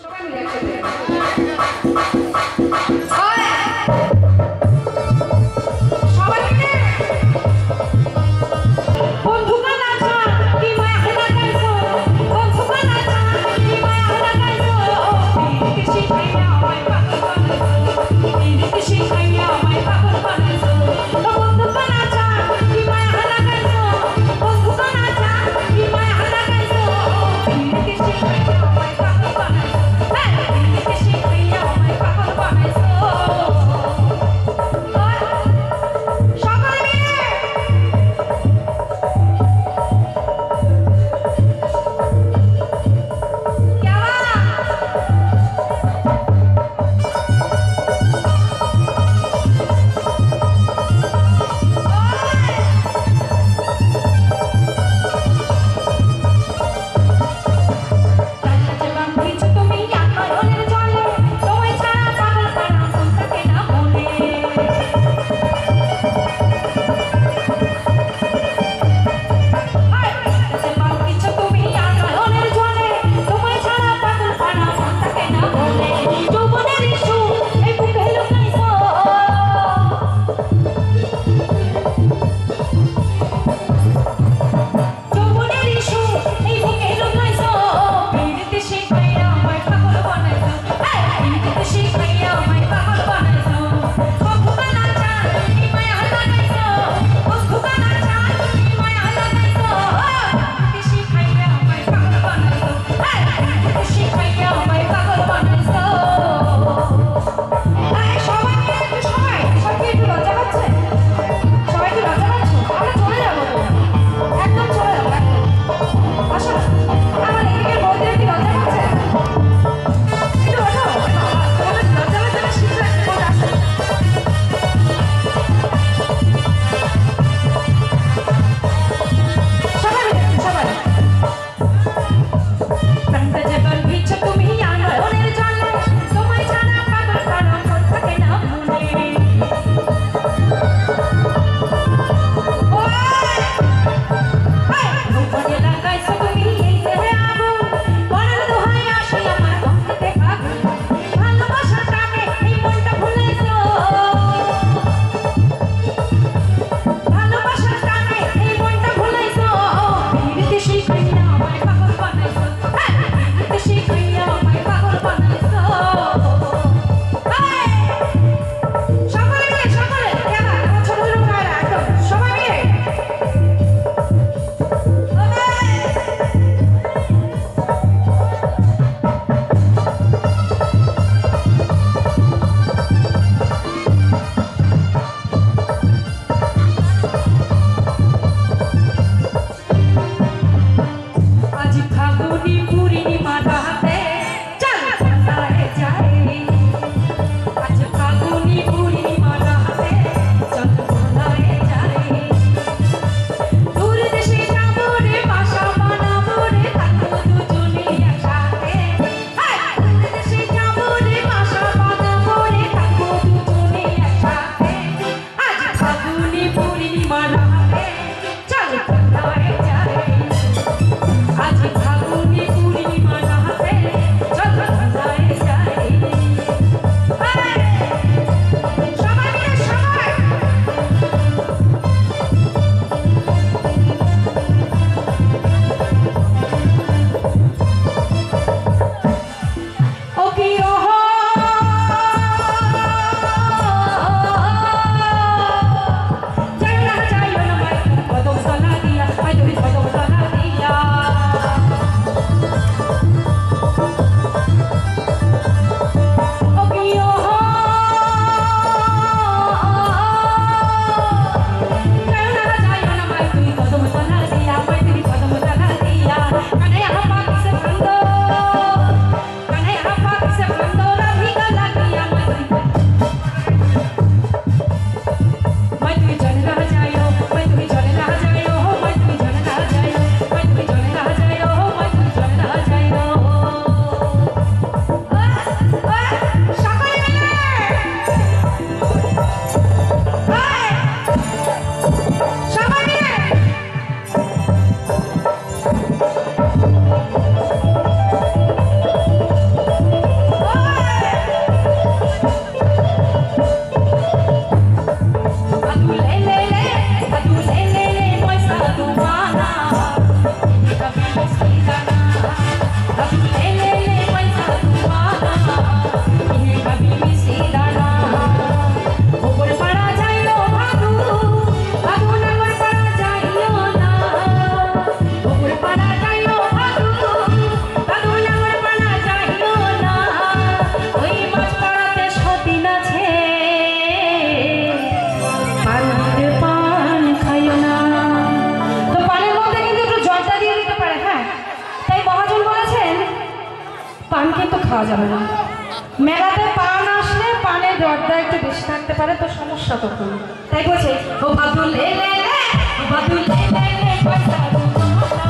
সবাই মিলে একসাথে সবাই মিলে বন্ধুরা নাচা কি মায়া লাগাইছো বন্ধুরা নাচা কি মায়া লাগাইছো পিরিতি শিখাইয়া আমায় পাগল বানাইছো পিরিতি শিখাইয়া আমায় পাগল বানাইছো বন্ধুরা নাচা কি মায়া লাগাইছো বন্ধুরা নাচা কি মায়া লাগাইছো পিরিতি শিখাইয়া আমায় পাগল বানাইছো পিরিতি শিখাইয়া খাওয়া যাবে না। মেলাতে পান আসলে পানের দরদা একটু বেশি থাকতে পারে, তো সমস্যা তখন। তাই বলছে ও বাদু লে লে লে, ও বাদু লে লে লে, পয়সা দু না,